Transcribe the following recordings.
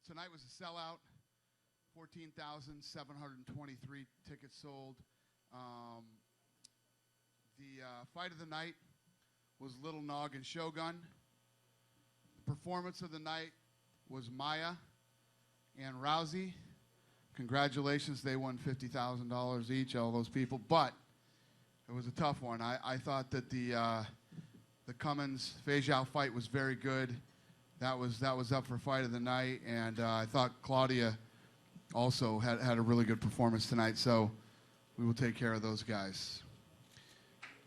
Tonight was a sellout. 14,723 tickets sold. The fight of the night was Little Nog and Shogun. The performance of the night was Maya and Rousey. Congratulations, they won $50,000 each, all those people. But it was a tough one. I thought that the Cummins-Feijiao fight was very good. That was up for fight of the night, and I thought Claudia also had a really good performance tonight, so we will take care of those guys.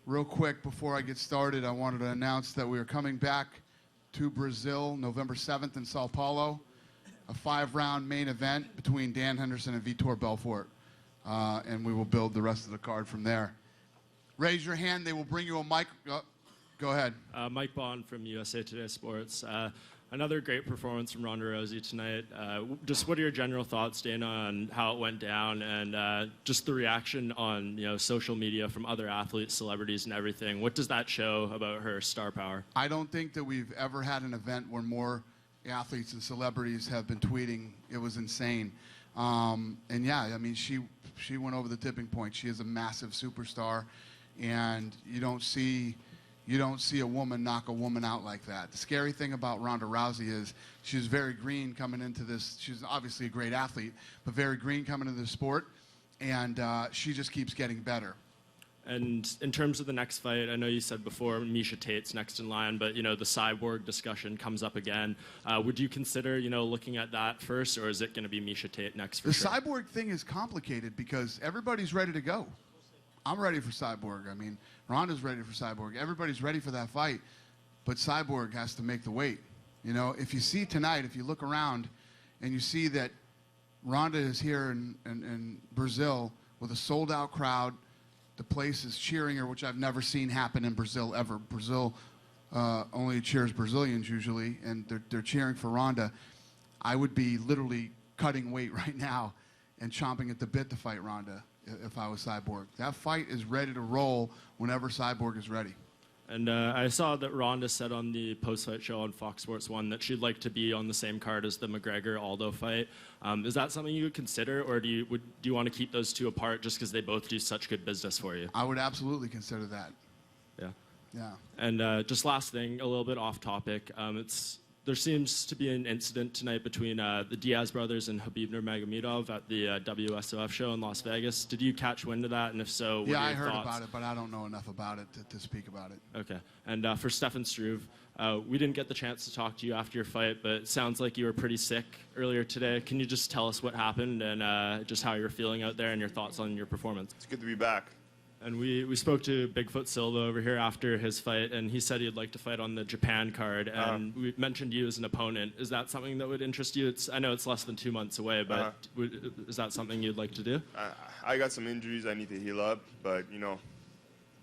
Real quick, before I get started, I wanted to announce that we are coming back to Brazil November 7th in Sao Paulo, a 5-round main event between Dan Henderson and Vitor Belfort, and we will build the rest of the card from there. Raise your hand. They will bring you a mic. Oh, go ahead. Mike Bond from USA Today Sports. Another great performance from Ronda Rousey tonight. Just what are your general thoughts, Dana, on how it went down, and just the reaction on social media from other athletes, celebrities, and everything? What does that show about her star power? I don't think that we've ever had an event where more athletes and celebrities have been tweeting. It was insane. And yeah, I mean, she went over the tipping point. She is a massive superstar, and you don't see a woman knock a woman out like that. The scary thing about Ronda Rousey is she was very green coming into this. She's obviously a great athlete, but very green coming into the sport, and she just keeps getting better. And in terms of the next fight, I know you said before Miesha Tate's next in line, but the Cyborg discussion comes up again. Would you consider looking at that first, or is it going to be Miesha Tate next for sure? The Cyborg thing is complicated because everybody's ready to go. I'm ready for Cyborg. I mean, Ronda's ready for Cyborg. Everybody's ready for that fight, but Cyborg has to make the weight. If you see tonight, if you look around and you see that Ronda is here in Brazil with a sold-out crowd, the place is cheering her, which I've never seen happen in Brazil ever. Brazil only cheers Brazilians usually, and they're cheering for Ronda. I would be literally cutting weight right now and chomping at the bit to fight Ronda if I was Cyborg. That fight is ready to roll whenever Cyborg is ready. And I saw that Ronda said on the post-fight show on Fox Sports 1 that she'd like to be on the same card as the McGregor-Aldo fight. Is that something you would consider, or do you want to keep those two apart just because they both do such good business for you? I would absolutely consider that. Yeah. Yeah. And just last thing, a little bit off topic. There seems to be an incident tonight between the Diaz brothers and Khabib Nurmagomedov at the WSOF show in Las Vegas. Did you catch wind of that? And if so, what are your I heard thoughts? about it, but I don't know enough about it to speak about it. Okay. And for Stefan Struve, we didn't get the chance to talk to you after your fight, but it sounds like you were pretty sick earlier today. Can you just tell us what happened and just how you're feeling out there and your thoughts on your performance? It's good to be back. And we spoke to Bigfoot Silva over here after his fight, and he said he'd like to fight on the Japan card, and we mentioned you as an opponent. Is that something that would interest you? I know it's less than 2 months away, but is that something you'd like to do? I got some injuries I need to heal up, but,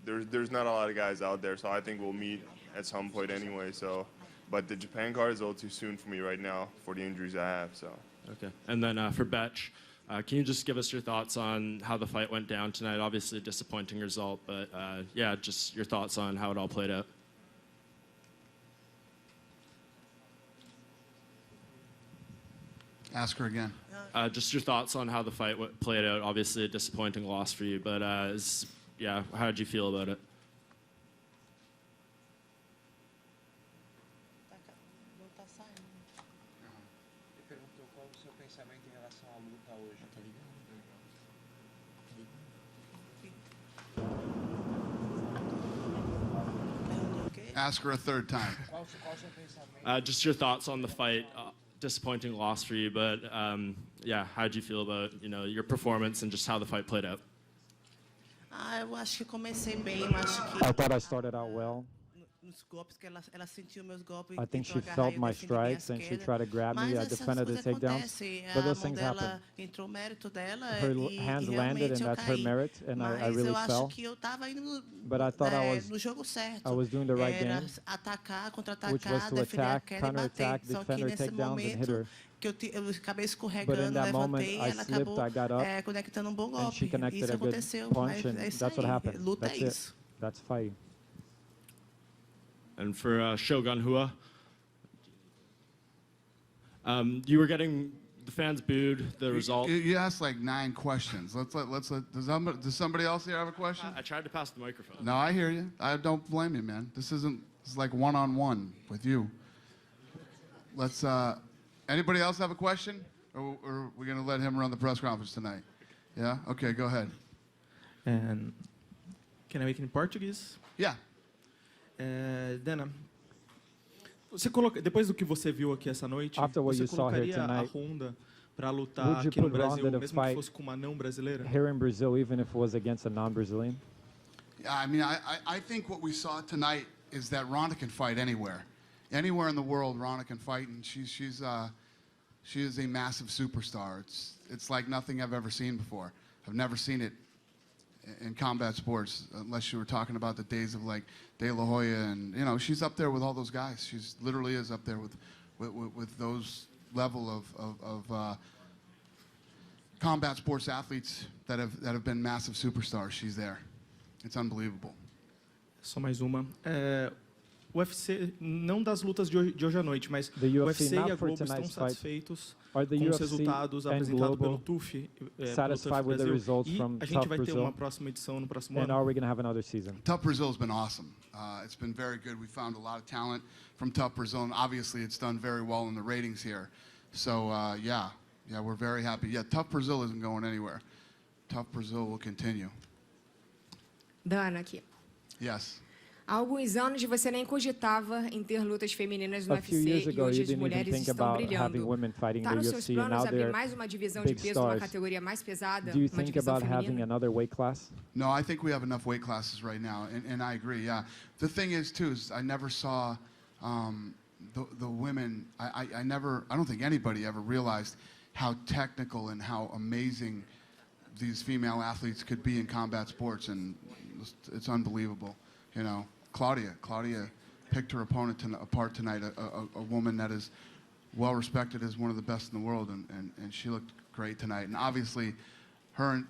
there's not a lot of guys out there, so I think we'll meet at some point anyway. But the Japan card is a little too soon for me right now for the injuries I have. So. Okay. And then for Betch, can you just give us your thoughts on how the fight went down tonight? Obviously a disappointing result, but yeah, just your thoughts on how it all played out. Ask her again. Just your thoughts on how the fight played out. Obviously a disappointing loss for you, but how did you feel about it? Ask her a third time. Just your thoughts on the fight. Disappointing loss for you, but yeah, how did you feel about your performance and just how the fight played out? Eu acho que comecei bem, eu acho que I thought I started out well. nos golpes que ela sentiu meus golpes. I think she tentou agarrar felt eu, my defendi bem a strikes and she esquerda. tried to grab me. Mas I essas defended the coisas takedowns, acontecem. but A those mão things dela happen. entrou o mérito dela Her e hands landed, realmente and eu that's her caí. merit, and I Mas really eu acho fell. que eu estava indo But I thought no jogo certo. I was doing the right Era game, atacar, which contra-atacar, was to defender a attack, queda e bater. counter-attack, Só que defend her nesse takedowns and hit momento her. que eu acabei But escorregando, in that moment, levantei, I ela slipped, acabou I got up, conectando um bom and she golpe. connected Isso a good aconteceu, punch, mas and é isso that's what aí. happened. Luta é That's it. isso. That's fighting. And for Shogun Hua, You were getting the fans booed the result. You asked like 9 questions. Does somebody else here have a question? I tried to pass the microphone. No, I hear you. I don't blame you, man. This is like one-on-one with you. Anybody else have a question? Or are we going to let him run the press conference tonight? Yeah? Okay, go ahead. And can I make it in Portuguese? Yeah. Dana, depois do que você viu aqui essa noite, After what você you saw here colocaria a tonight, Honda para lutar would you aqui no put Brasil, Ronda to mesmo que fight fosse com uma não brasileira? here in Brazil, even if it was against a non-Brazilian? Yeah, I mean, I think what we saw tonight is that Ronda can fight anywhere. Anywhere in the world, Ronda can fight, and she is a massive superstar. It's like nothing I've ever seen before. I've never seen it in combat sports, unless you were talking about the days of like De La Hoya, and she's up there with all those guys. She's literally is up there with those level of combat sports athletes that have been massive superstars. She's there. It's unbelievable. Só mais uma. UFC, não das lutas de hoje à noite, mas The o UFC UFC e not a for Globo estão tonight's fight. satisfeitos Are the com os UFC resultados and apresentados pelo Global TUF, satisfied with the Brasil, results e from a gente Tough vai ter Brazil? uma próxima edição no próximo And ano. are we going to have another season? Tough Brazil's been awesome. It's been very good. We found a lot of talent from Tough Brazil, and obviously it's done very well in the ratings here. So, yeah, we're very happy. Yeah, Tough Brazil isn't going anywhere. Tough Brazil will continue. Dana, aqui. Yes. Há alguns anos você nem cogitava em ter lutas femininas no A few years UFC e ago, hoje you as didn't even mulheres think estão about having brilhando. women fighting Está the nos seus UFC, and planos now abrir they're mais uma divisão de big peso, uma stars. categoria mais pesada, Do you uma think divisão about having feminina? another weight class? No, I think we have enough weight classes right now, and I agree, yeah. The thing is, too, is I never saw the women, I don't think anybody ever realized how technical and how amazing these female athletes could be in combat sports, and it's unbelievable, Claudia picked her opponent apart tonight, a woman that is well respected as one of the best in the world, and she looked great tonight. And obviously,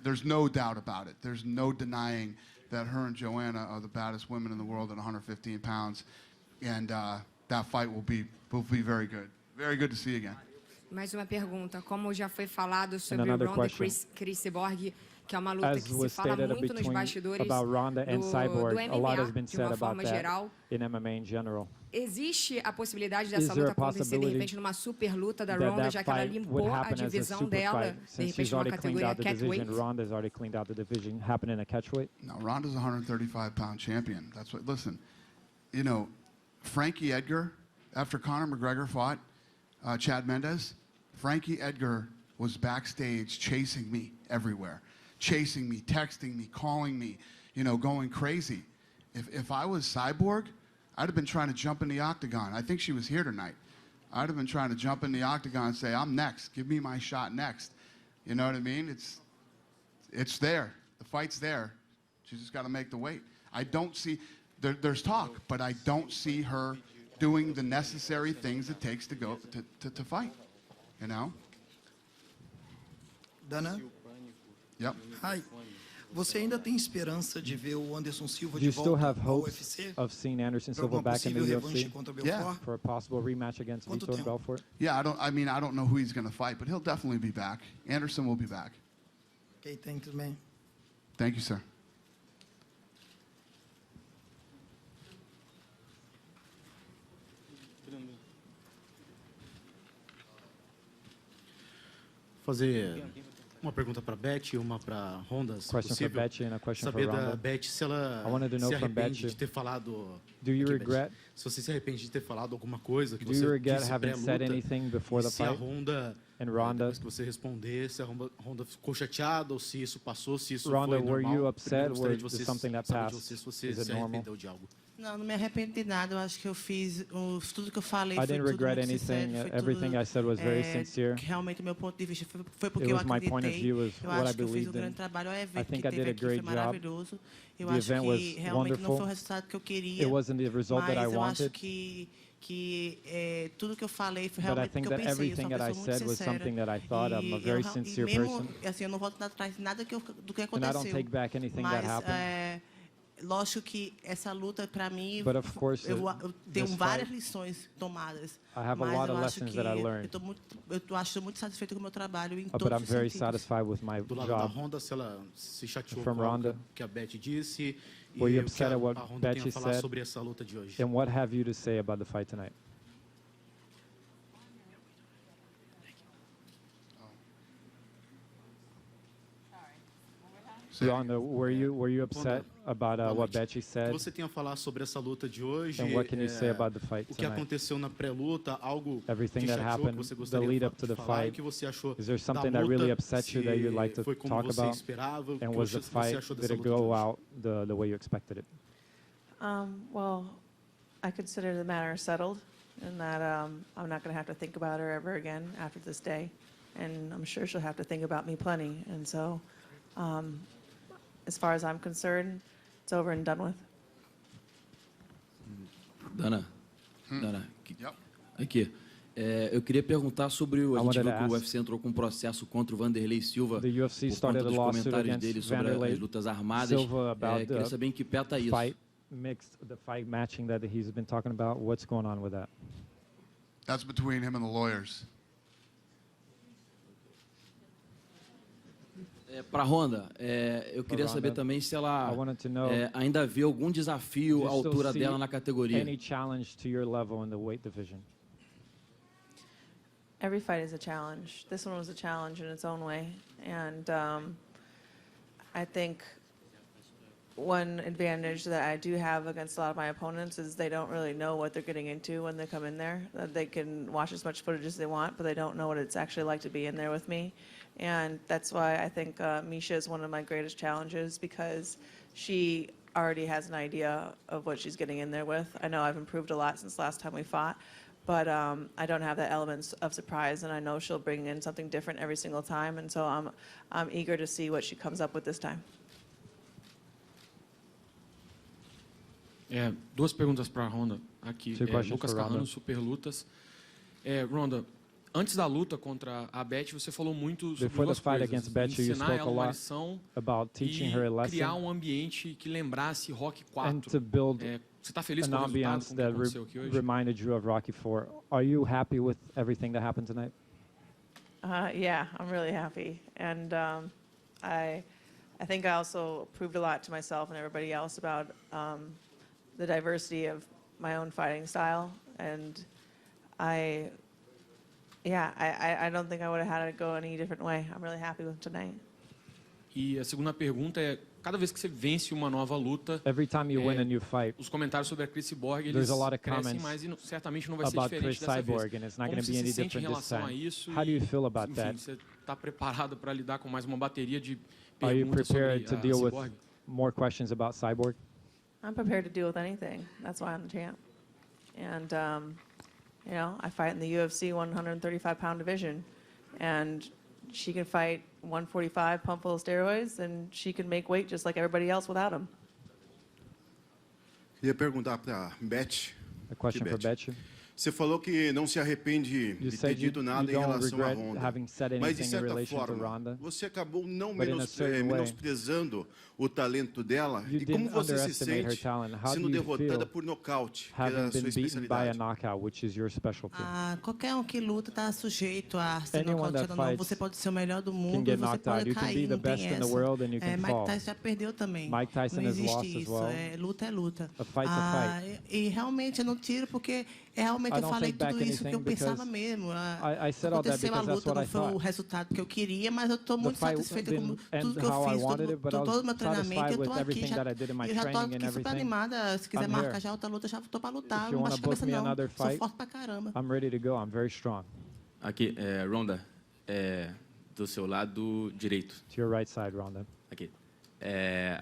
there's no doubt about it. There's no denying that her and Joanna are the baddest women in the world at 115 pounds, and that fight will be very good. Very good to see again. Mais uma pergunta. Como já foi falado sobre another Ronda e question. Chris Cyborg, que é uma luta As que se was fala stated muito nos between bastidores about Ronda and Cyborg, do a lot has MMA, been de said uma about forma that geral. in MMA in general. Existe a possibilidade Is dessa there luta a acontecer, de possibility repente, numa super luta da that Ronda, já que ela fight would limpou a happen as a divisão super dela, fight, de since repente, she's numa already cleaned categoria out the division. catweight? Ronda's already cleaned out the division. Happen in a catchweight? Now, Ronda's a 135-pound champion. That's what. Listen, Frankie Edgar, after Conor McGregor fought Chad Mendes, Frankie Edgar was backstage chasing me everywhere, chasing me, texting me, calling me, going crazy. If I was Cyborg, I'd have been trying to jump in the octagon. I think she was here tonight. I'd have been trying to jump in the octagon and say, I'm next. Give me my shot next. You know what I mean? It's there. The fight's there. She's just got to make the weight. I don't see, there's talk, but I don't see her doing the necessary things it takes to go to fight, Dana, Yep. hi. Você ainda tem esperança de ver o Anderson Silva Do de you still volta have ao hopes UFC of seeing Anderson para Silva uma back in the possível revanche UFC contra Yeah. Belfort? for a possible rematch against Quanto Vitor tempo? Belfort? Yeah, I don't know who he's going to fight, but he'll definitely be back. Anderson will be back. Okay, thank you, man. Thank you, sir. Fazer uma pergunta para Beth e uma para Ronda, se Question for possível. Betty and a question for Saber da Ronda. Beth se ela I wanted to know se from arrepende Beth, de ter falado. Do you Aqui, Beth, regret? Se você se arrepende de ter falado alguma coisa que Do você you regret disse having said pré-luta, anything before e the se a fight? Ronda, And Ronda, depois que você responder, se a Ronda ficou chateada ou se isso passou, se isso Ronda, foi were normal. you upset? Primeiro, gostaria de Was você it something that saber de passed? você se você Is it se normal? arrependeu de algo. Não me arrependo de nada. Eu acho que eu fiz tudo que eu falei I foi didn't tudo regret muito anything. sincero, foi Everything tudo, I said was very sincere. Realmente, meu ponto de vista foi porque It eu was my point of acreditei. view, is Eu what I acho que eu fiz believed grande in. trabalho. O I evento think que I did teve a aqui foi great job. maravilhoso. Eu The acho event que was realmente não wonderful. foi o resultado que eu queria. It wasn't the result that I Mas eu acho wanted. que tudo que eu falei foi But I realmente o think que eu that pensei. Eu sou everything uma that I pessoa muito said was sincera. something that I thought. I'm a E very eu, sincere mesmo, person. assim, eu não volto atrás de nada do que And I don't aconteceu. take back anything that Mas happened. lógico que essa luta para mim, But of course, eu tenho this várias fight, lições tomadas. I have a Mas lot eu of acho lessons que that I learned. eu acho muito satisfeito com o meu trabalho em but todos I'm os very sentidos. satisfied with my Do lado da job. Ronda, se ela se chateou From com algo Ronda. que a Beth disse e Were you o que upset at what a Ronda tem Betty a falar said? sobre essa luta de hoje. And what have you to say about the fight tonight? Ronda, were you upset about Boa what noite. Betty O que said? você tem a falar sobre essa luta de hoje? And what can you say about the fight O que tonight? aconteceu na pré-luta, algo Everything te that chateou, que happened, você the gostaria lead up to de the falar, e fight. o que você achou Is there da something luta, that really upset you that se you'd like to foi como talk você about? esperava, o And que was the você fight, achou did dessa it luta de go hoje? out the way you expected it? Well, I consider the matter settled, and that I'm not going to have to think about her ever again after this day, and I'm sure she'll have to think about me plenty. And so, as far as I'm concerned, it's over and done with. Dana, Yep. aqui. Eu queria perguntar sobre a I gente wanted viu to que o ask- UFC entrou com um processo contra o Vanderlei Silva The UFC por conta started a dos lawsuit comentários against dele sobre Vanderlei as lutas armadas. Silva about Queria the saber em que pé está isso. fight mixed, the fight matching that he's been talking about. What's going on with that? That's between him and the lawyers. Para a Honda, eu queria Ronda, saber também se ela I wanted to know, ainda vê algum desafio do à you still altura see dela na categoria. any challenge to your level in the weight division? Every fight is a challenge. This one was a challenge in its own way, and I think one advantage that I do have against a lot of my opponents is they don't really know what they're getting into when they come in there. They can watch as much footage as they want, but they don't know what it's actually like to be in there with me. And that's why I think Misha is one of my greatest challenges, because she already has an idea of what she's getting in there with. I know I've improved a lot since last time we fought, but I don't have that element of surprise, and I know she'll bring in something different every single time. And so I'm eager to see what she comes up with this time. Duas perguntas para a Ronda aqui. Two questions Lucas for Ronda. Carrano, Super Lutas. Ronda, antes da luta contra a Beth, você falou muito sobre Before the duas fight coisas. against Beth, you Ensinar spoke ela a uma lot lição about teaching e her a criar lesson ambiente que lembrasse Rock and 4. to build Você está feliz an com o resultado, ambiance com o que that aconteceu aqui hoje? reminded you of Rocky IV. Are you happy with everything that happened tonight? Yeah, I'm really happy, and I think I also proved a lot to myself and everybody else about the diversity of my own fighting style, and I don't think I would have had it go any different way. I'm really happy with tonight. E a segunda pergunta é, cada vez que você vence uma nova luta, Every time you win a new fight, os comentários sobre a Chris Borg, eles there's a lot of crescem comments mais e certamente não vai ser about diferente Chris dessa vez. Cyborg, and it's not Como going to você be any se sente em different this relação a time. isso? How do you feel about Enfim, that? você está preparado para lidar com mais uma bateria de Are you perguntas sobre prepared to a deal with Cyborg? more questions about Cyborg? I'm prepared to deal with anything. That's why I'm the champ. And, I fight in the UFC 135-pound division. And she can fight 145, pump full of steroids, and she can make weight just like everybody else without them. Queria perguntar para Beth. A question for Betty. Você falou que não se arrepende You de ter said dito nada em you don't relação à regret Ronda. having said Mas, de anything in certa relation to forma, Ronda. você acabou não But in a certain way, menosprezando o talento dela. You E como didn't você se underestimate her sente talent. How sendo do you derrotada feel por nocaute, que era having a sua been beaten by a especialidade? knockout, which is your specialty? Qualquer um que luta está sujeito a ser Anyone that nocauteado ou não. fights Você pode ser o melhor do can mundo e get você knocked out. pode You can be cair, the não tem best in the essa. world and you can Mike fall. Tyson já perdeu também. Mike Tyson não has existe lost as isso. well. Luta é luta. A fight's a fight. E realmente eu não tiro porque realmente I eu don't falei take back tudo isso que eu anything pensava because mesmo. I said all that Aconteceu a because that's luta, what não I foi o thought. resultado que eu queria, mas eu estou The muito fight satisfeita com didn't tudo end que eu how I fiz, wanted it, but I was todo o meu treinamento. satisfied Eu with estou aqui, everything já, that I did in my eu já estou training aqui and super everything. animada. Se quiser I'm marcar here. já outra luta, já estou para lutar. If Não you want baixa to a book cabeça me não. another Sou fight, forte pra caramba. I'm ready to go. I'm very strong. Aqui, Ronda, do seu lado direito. To your right side, Ronda. Aqui.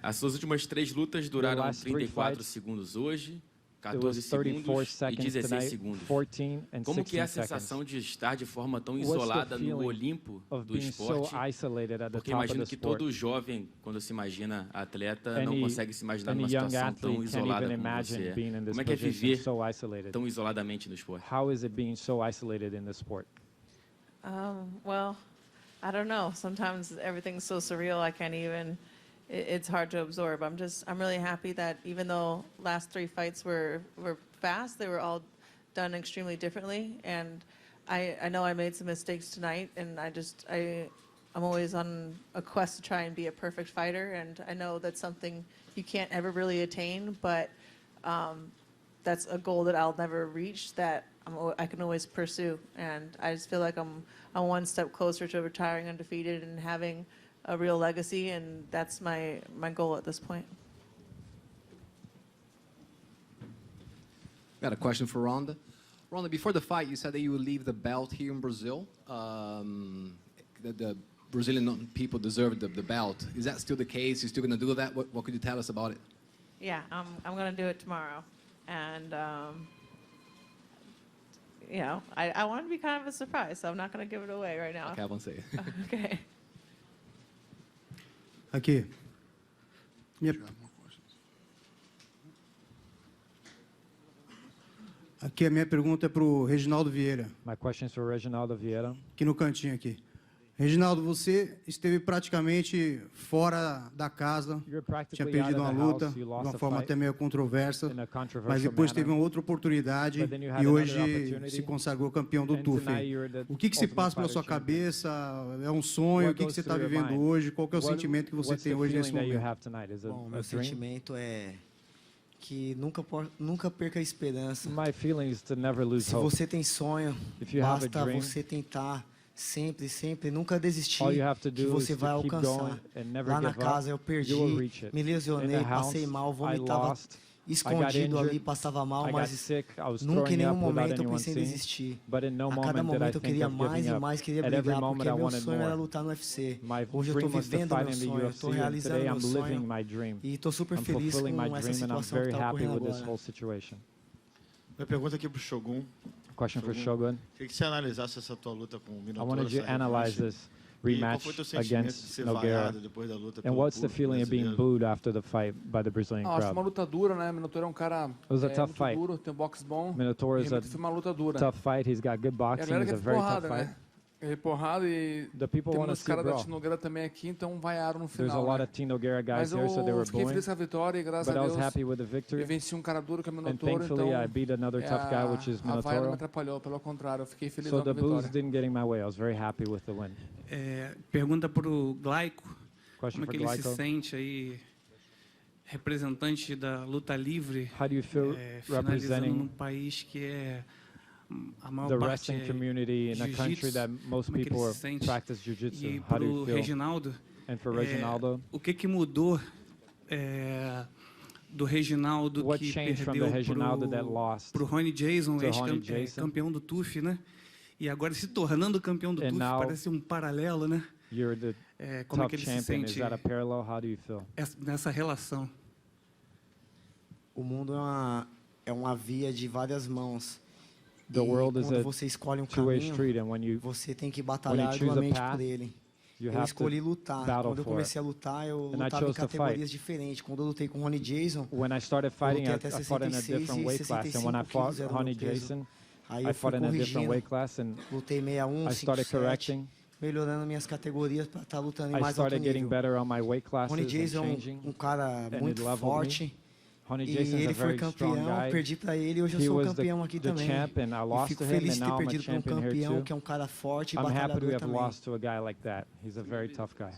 As suas últimas 3 lutas duraram last three 34 fights, segundos hoje, It 14 was 34 segundos e seconds 16 tonight, segundos. 14 and Como que é a 16 sensação seconds. de estar de forma tão What's the isolada no feeling Olimpo of do being so esporte? isolated at the Porque top of imagino the que sport? todo jovem, quando se imagina atleta, não Any- consegue se imaginar any numa young situação tão athlete can't isolada even como imagine você being in é. this Como é que é position viver so isolated. tão isoladamente no esporte? How is it being so isolated in the sport? Well, I don't know. Sometimes everything's so surreal I can't even it's hard to absorb. I'm really happy that even though last 3 fights were fast, they were all done extremely differently. And I know I made some mistakes tonight, and I'm always on a quest to try and be a perfect fighter. And I know that's something you can't ever really attain, but that's a goal that I'll never reach, that I can always pursue. And I just feel like I'm one step closer to retiring undefeated and having a real legacy, and that's my goal at this point. Got a question for Ronda. Ronda, before the fight, you said that you would leave the belt here in Brazil. The Brazilian people deserve the belt. Is that still the case? You're still going to do that? What could you tell us about it? Yeah, I'm going to do it tomorrow. And, you know, I want it to be kind of a surprise, so I'm not going to give it away right now. Okay, I won't say it. Okay. Aqui. Aqui a minha pergunta é para o Reginaldo Vieira. My question is for Reginaldo Vieira. Aqui no cantinho aqui. Reginaldo, você esteve praticamente fora da casa, tinha perdido uma luta, de uma forma até meio controversa, mas depois teve uma outra oportunidade e hoje se consagrou campeão do TUF. O que se passa pela sua cabeça? É um sonho? O que você está vivendo hoje? Qual que é o sentimento que você tem hoje nesse momento? Bom, meu sentimento é que nunca perca a esperança. Se você tem sonho, basta você tentar sempre, nunca desistir, que você vai alcançar. Lá na casa eu perdi, me lesionei, passei mal, vomitava escondido ali, passava mal, mas nunca em nenhum momento eu pensei em desistir. A cada momento eu queria mais e mais, queria brigar, porque meu sonho era lutar no UFC. Hoje eu estou vivendo meu sonho, eu estou realizando meu sonho e estou super feliz com essa situação que está ocorrendo agora. Minha pergunta aqui para o Shogun. Question for Shogun. Queria que você analisasse essa tua luta com o Minotauro. I wanted you to analyze this rematch against Nogueira. And what's the feeling of being booed after the fight by the Brazilian Acho crowd? uma luta dura, né? Minotauro é um cara It was a tough muito fight. duro, tem um boxe bom. Minotauro is a Foi uma luta dura. tough fight. He's got good E a boxing. galera It's a quer very porrada, tough fight. né? É porrada e The people tem wanna uns see caras da brawl. Nogueira também aqui, então vaiaram no There's a final. lot Né? of Team Nogueira guys Mas here, so they were eu fiquei booing. feliz com a vitória e graças But a I Deus was happy with the victory. eu venci um cara duro que é o And Minotauro, thankfully então I beat another tough guy, which is a vaia não me Minotauro. atrapalhou, pelo contrário, eu fiquei feliz So com a the booze vitória. didn't get in my way. I was very happy with the win. Pergunta para o Glaico, Question como é for que ele se Glaico. sente aí, representante da luta livre, How do you feel finalizando representing num país que é a maior the parte wrestling community in a country that most como é que ele people se sente? practice jiu-jitsu? E How para do you o feel? Reginaldo, And for Reginaldo, o que mudou do Reginaldo What que changed from perdeu the Reginaldo that lost para o Ronnie Jason, to Ronnie Jason? ex-campeão do TUF, né? E agora se tornando campeão do And TUF, now parece um paralelo, né? you're the Como é top que ele se champion. Is sente that a parallel? How do you feel? nessa relação? O mundo é uma via de várias mãos. The world E is quando a você escolhe um two-way caminho, street, and when you você tem que when you batalhar choose a arduamente path, por ele. you Eu have escolhi to lutar. battle Quando eu for comecei it. a lutar, eu And I lutava em chose to fight. categorias diferentes. Quando eu lutei com o Ronnie Jason, When I started fighting, lutei I até fought in a 66 different e weight class, and when I 65 fought quilos era o meu Ronnie peso. Jason, Aí I eu fui fought in a different corrigindo, weight class, and lutei 61, I started 57, correcting. melhorando minhas categorias para estar lutando em I mais alto started getting nível. better on my weight classes Ronnie and Jason é changing, um cara and muito it leveled forte. me. Ronnie E Jason's a ele foi very strong campeão, guy. perdi para ele e hoje eu He sou was campeão aqui the também. champ, and I E lost fico to him, feliz and de ter now I'm a perdido para um champion here campeão too. que é um cara forte e I'm happy batalhador to have também. lost to a guy like that. He's a very tough guy.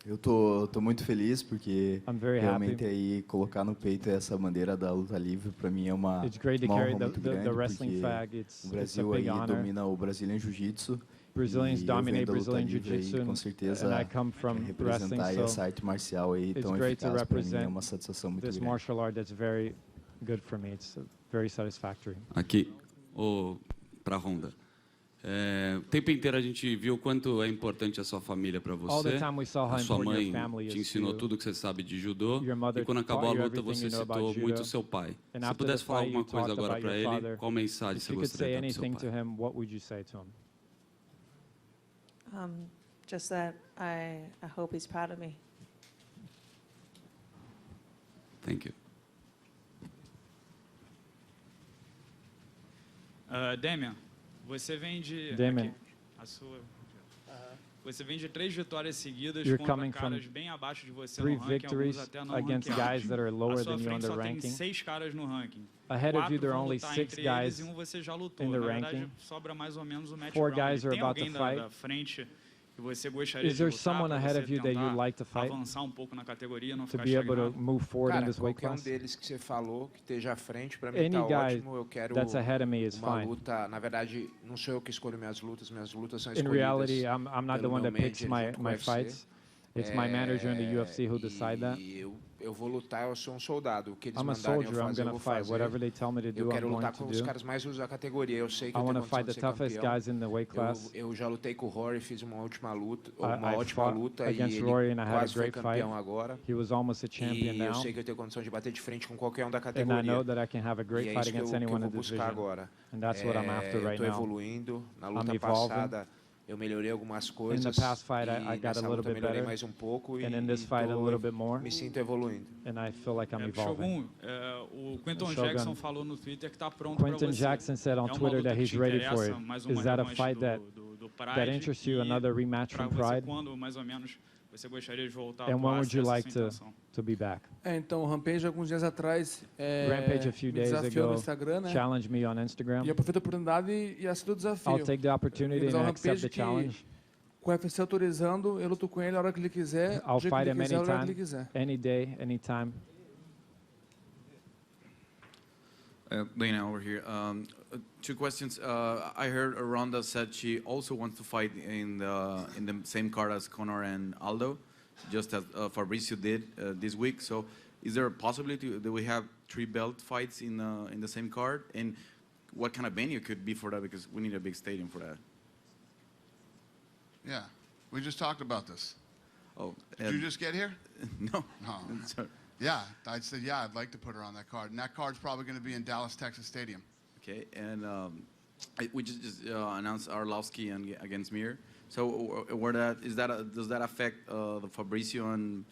Eu tô muito feliz porque I'm very realmente happy. aí colocar no peito essa bandeira da luta livre para mim é uma It's great to honra carry muito the grande wrestling porque flag. o It's a Brasil aí big honor. domina o Brazilian Jiu-Jitsu Brazilians e eu dominate venho da luta Brazilian livre aí, Jiu-Jitsu, com certeza and I come from representar aí wrestling, essa arte marcial aí it's tão great to eficaz para mim é represent uma satisfação muito this grande. martial art that's very good for me. It's very satisfactory. Aqui, para a Ronda. O tempo inteiro a gente viu o quanto é importante a sua família para All the você. time we saw how A sua important mãe your family te is ensinou to tudo que você sabe de judô. Your mother E quando acabou a taught you luta, everything você you know about citou judo. muito o seu pai. And Se after pudesse the falar fight, you alguma coisa talked agora about para your ele, father. qual mensagem If você you could say gostaria de dar para o anything seu to pai? him, what would you say to him? Just that I hope he's proud of me. Thank you. Damian, você vem de... Damian. Aqui, a sua... Você vem de 3 vitórias seguidas You're contra coming from caras bem abaixo de você 3 no ranking, alguns victories até não against ranqueados. guys that are lower À sua than you on frente the só tem ranking. 6 caras no ranking. Ahead of you, 4 there are vão only lutar 6 entre eles guys e você já lutou. in the Na verdade, ranking. sobra mais ou menos o Matt 4 Brown. guys E are tem about alguém to da fight. frente que você gostaria Is de there lutar someone para ahead você of you that you'd tentar like to fight avançar um pouco na categoria, não to ficar be able to estagnado? move forward in Cara, this weight qualquer class? deles que você falou que esteja à frente, para mim Any tá guy ótimo. Eu quero that's ahead of me is uma fine. luta. Na verdade, não sou eu que escolho minhas lutas são In escolhidas reality, I'm not the pelo one meu that picks manager junto com o my UFC. fights. It's my manager in the UFC who decide that. Eu vou lutar, eu sou um soldado. O que eles I'm a mandarem eu soldier, I'm fazer, eu gonna vou fight. fazer. Whatever they tell me to do, Eu I'm quero going lutar to com os do. caras mais duros da categoria. Eu sei que I eu tenho wanna fight condição de the ser toughest campeão. guys in the weight class. Eu já lutei com o Rory, fiz uma ótima luta, I ótima fought luta e against ele Rory and I had a quase foi great fight. campeão agora. He was almost a champion E eu now. sei que eu tenho condição de bater de frente com qualquer um da And I categoria. know that I can have a great E é fight isso que against eu anyone vou in this buscar division. agora. And that's what I'm after Eu right estou now. evoluindo. Na I'm luta evolving. passada eu melhorei algumas In coisas. the past fight, E I got nessa a little luta eu bit melhorei better. mais um pouco And in this fight, a little bit more. me sinto evoluindo. And I feel like I'm evolving. Shogun, o Quinton Shogun. Jackson falou no Twitter que está pronto para Quinton você. Jackson said on É uma Twitter luta that que he's te ready for interessa, it. mais uma Is that a revanche fight do Pride? that interests you? E Another rematch pra from você, Pride? quando mais ou menos você gostaria de voltar And a when atuar, would se you essa é a like sua to intenção? be back? Então, o Rampage, alguns dias atrás, Rampage a few me days desafiou no ago Instagram, né? challenged me on Instagram. E eu aproveito a oportunidade e aceito o desafio. I'll take the opportunity Ele and um accept Rampage the que, challenge. com o UFC autorizando, eu luto com ele a hora que ele quiser, I'll do jeito que fight ele him quiser, a hora que ele anytime, quiser. any day, anytime. Dana over here. 2 questions. I heard Ronda said she also wants to fight in the same card as Conor and Aldo, just as Fabricio did this week. So, is there a possibility that we have 3 belt fights in the same card? And what kind of venue could be for that? Because we need a big stadium for that. Yeah, we just talked about this. Oh, Did you just get here? No. No. Sorry. Yeah, I said, yeah, I'd like to put her on that card. And that card's probably going to be in Dallas, Texas Stadium. Okay, and we just announced Arlovsky against Mir. So does that affect the Fabricio and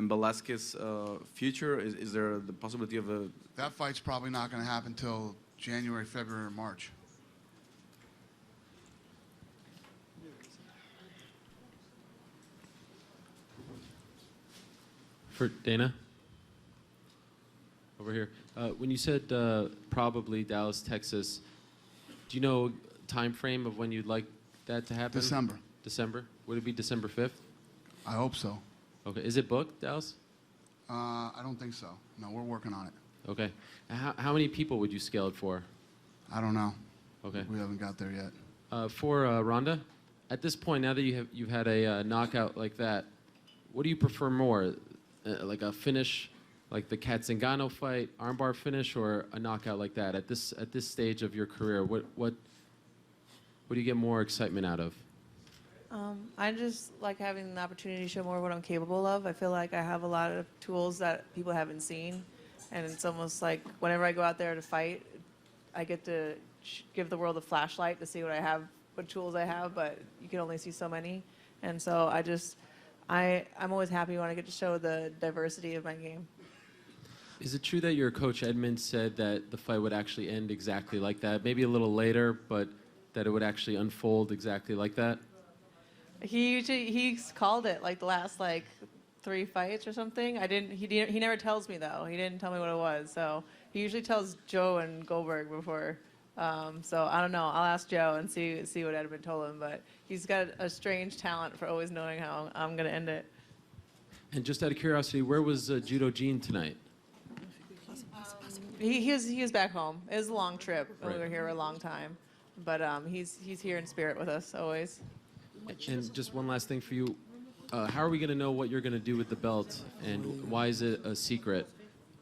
Velasquez future? Is there the possibility of a... That fight's probably not going to happen till January, February, or March. For Dana? Over here. When you said probably Dallas, Texas, do you know time frame of when you'd like that to happen? December. December? Would it be December 5th? I hope so. Okay. Is it booked, Dallas? I don't think so. No, we're working on it. Okay. How many people would you scale it for? I don't know. Okay. We haven't got there yet. For Ronda, at this point, now that you've had a knockout like that, what do you prefer more? Like a finish, like the Kat Zingano fight, armbar finish, or a knockout like that? At this stage of your career, what do you get more excitement out of? I just like having the opportunity to show more what I'm capable of. I feel like I have a lot of tools that people haven't seen, and it's almost like whenever I go out there to fight, I get to give the world a flashlight to see what I have, what tools I have, but you can only see so many. And so I'm always happy when I get to show the diversity of my game. Is it true that your coach Edmund said that the fight would actually end exactly like that? Maybe a little later, but that it would actually unfold exactly like that? He's called it like the last 3 fights or something. He never tells me though. He didn't tell me what it was. So he usually tells Joe and Goldberg before. So I don't know. I'll ask Joe and see what Edmund told him. But he's got a strange talent for always knowing how I'm gonna end it. And just out of curiosity, where was Judo Gene tonight? He was back home. It was a long trip. Right. We were here a long time. But he's here in spirit with us always. And just one last thing for you. How are we going to know what you're going to do with the belt? And why is it a secret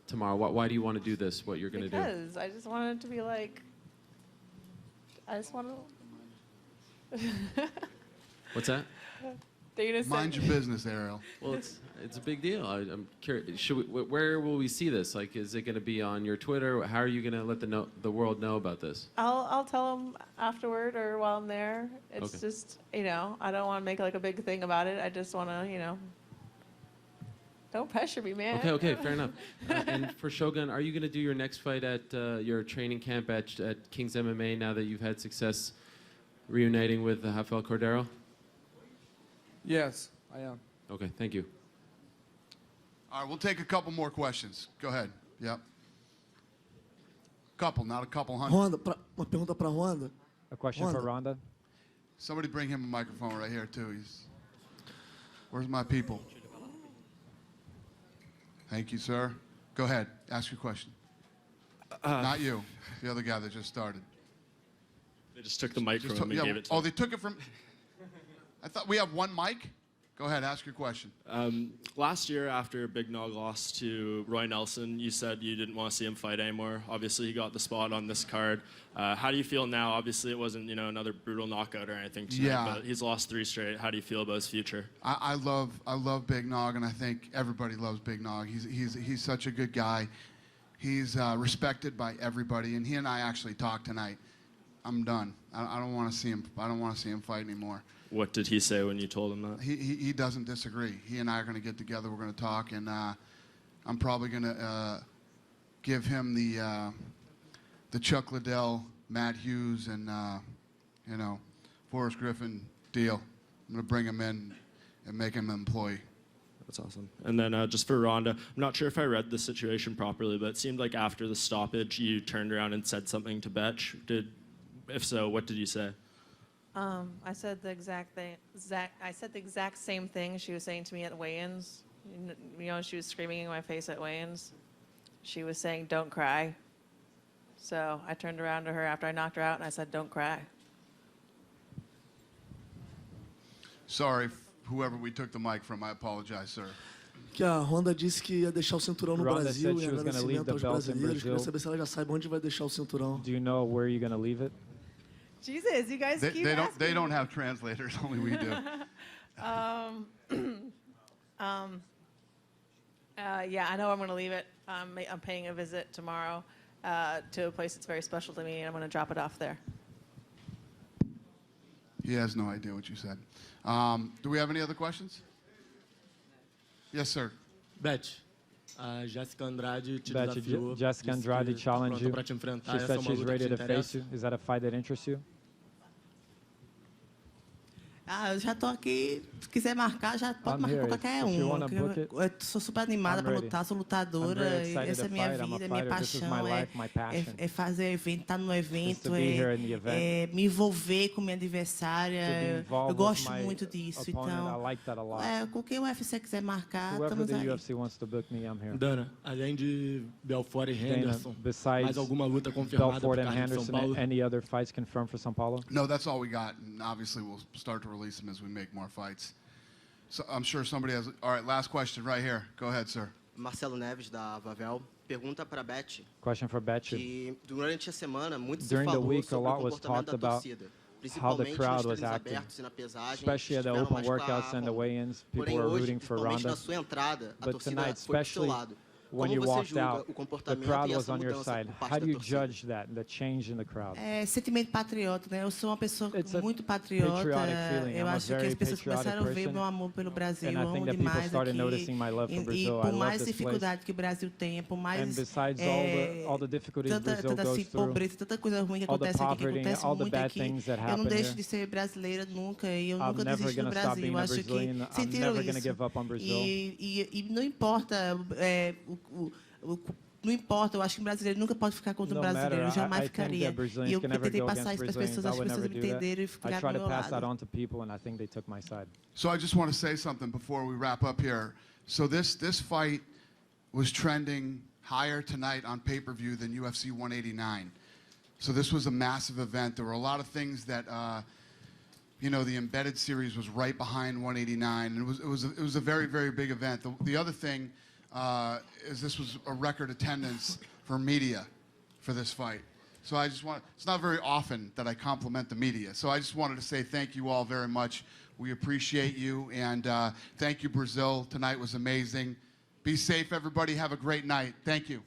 tomorrow? Why do you want to do this, what you're going to do? Because I just want it to be like, I just want to. What's that? Mind your business, Ariel. Well, it's a big deal. I'm curious. Where will we see this? Like, is it going to be on your Twitter? How are you going to let the world know about this? I'll tell him afterward or while I'm there. It's Okay. just, I don't want to make a big thing about it. I just want to, don't pressure me, man. Okay, fair enough. And for Shogun, are you going to do your next fight at your training camp at King's MMA now that you've had success reuniting with Rafael Cordero? Yes, I am. Okay, thank you. All right, we'll take a couple more questions. Go ahead. Yep. Couple, not a couple hundred. Uma pergunta para Ronda. A question for Rhonda. Somebody bring him a microphone right here, too. Where's my people? Thank you, sir. Go ahead. Ask your question. Not you. The other guy that just started. They just took the mic from him and gave it to Oh, him. they took it from... I thought we have one mic? Go ahead. Ask your question. Last year, after Big Nog lost to Roy Nelson, you said you didn't want to see him fight anymore. Obviously, he got the spot on this card. How do you feel now? Obviously, it wasn't another brutal knockout or anything tonight, but he's lost 3 straight. How do you feel about his future? I love Big Nog, and I think everybody loves Big Nog. He's such a good guy. He's respected by everybody, and he and I actually talked tonight. I'm done. I don't want to see him. I don't want to see him fight anymore. What did he say when you told him that? He doesn't disagree. He and I are going to get together. We're going to talk, and I'm probably going to give him the Chuck Liddell, Matt Hughes, and Forrest Griffin deal. I'm going to bring him in and make him an employee. That's awesome. And then just for Ronda, I'm not sure if I read the situation properly, but it seemed like after the stoppage, you turned around and said something to Betch. If so, what did you say? I said the exact thing. I said the exact same thing she was saying to me at weigh-ins. She was screaming in my face at weigh-ins. She was saying, "Don't cry." So I turned around to her after I knocked her out and I said, "Don't cry." Sorry, whoever we took the mic from. I apologize, sir. Que a Ronda disse que ia deixar o cinturão no Ronda Brasil said em she was gonna leave agradecimento the aos belt in brasileiros. Queria Brazil. saber se ela já sabe onde vai deixar o cinturão. Do you know where you're going to leave it? Jesus, you guys keep asking. They don't have translators. Only we do. Yeah, I know where I'm going to leave it. I'm paying a visit tomorrow to a place that's very special to me, and I'm going to drop it off there. He has no idea what you said. Do we have any other questions? Yes, sir. Beth, a Jessica Andrade te Bet desafiou. Jessica disse Andrade que tá challenged pronta you. pra te enfrentar. She Essa é said uma she's luta que ready te to face interessa? you. Is that a fight that interests you? Eu já tô aqui. Se quiser marcar, já pode I'm marcar here. com qualquer If you um. wanna book it, Eu sou super animada I'm para ready. lutar, sou I'm lutadora. very excited Essa é to minha fight. I'm a vida, minha fighter. This is my paixão. life, my passion. É fazer evento, estar no evento, be here in the event. me envolver com minha To be adversária. involved Eu gosto with my muito disso. opponent, I Então, like that a lot. qualquer UFC quiser marcar, Whoever estamos the aí. UFC wants to book me, I'm here. Dana, além de Belfort e Dana, Henderson, besides mais alguma luta confirmada Belfort para and carne de São Henderson, Paulo? any other fights confirmed for São Paulo? No, that's all we got. And obviously, we'll start to release them as we make more fights. So I'm sure somebody has. All right, last question right here. Go ahead, sir. Marcelo Neves, da Vavel, pergunta para a Beth Question for Betch. que durante a semana muito se During the falou week, a sobre o lot was comportamento talked da about torcida, how the principalmente crowd nos was treinos acting, abertos e na pesagem. especially at the estiveram open mais com a workouts and the Ronda. weigh-ins. People Porém, were hoje, rooting for principalmente Ronda. na sua entrada, a But torcida tonight, foi pro seu especially lado. when Como you você walked julga out, o the comportamento crowd e was essa on your mudança side. por How parte do da you torcida? judge that, the change in the crowd? É sentimento patriota, né? Eu sou uma pessoa It's a muito patriota. patriotic feeling. Eu I'm a acho que very as pessoas patriotic começaram a ver o person. meu amor pelo Brasil. And Eu I think amo that people demais started aqui. noticing my love for E Brazil. I por love mais this place. dificuldade que o Brasil tenha, por mais And besides all the difficulties tanta Brazil goes assim, through, pobreza, tanta coisa ruim que all the acontece aqui, que poverty, acontece all the muito bad aqui, things that eu não happen deixo here. de ser brasileira nunca e eu I'm nunca never desisto do gonna stop Brasil. being Eu a acho que Brazilian. I'm sentiram never gonna isso. give up on Brazil. E não importa não importa, eu acho que o brasileiro nunca pode ficar contra o No brasileiro, eu matter, jamais I think ficaria. that Brazilians E eu can never tentei go passar against isso para as Brazilians. pessoas, I as would pessoas never me do that. entenderam e I ficaram try do to meu pass that lado. on to people, and I think they took my side. So I just want to say something before we wrap up here. So this fight was trending higher tonight on pay-per-view than UFC 189. So this was a massive event. There were a lot of things that, the embedded series was right behind 189, and it was a very, very big event. The other thing is this was a record attendance for media for this fight. So it's not very often that I compliment the media. So I just wanted to say thank you all very much. We appreciate you, and thank you, Brazil. Tonight was amazing. Be safe, everybody. Have a great night. Thank you.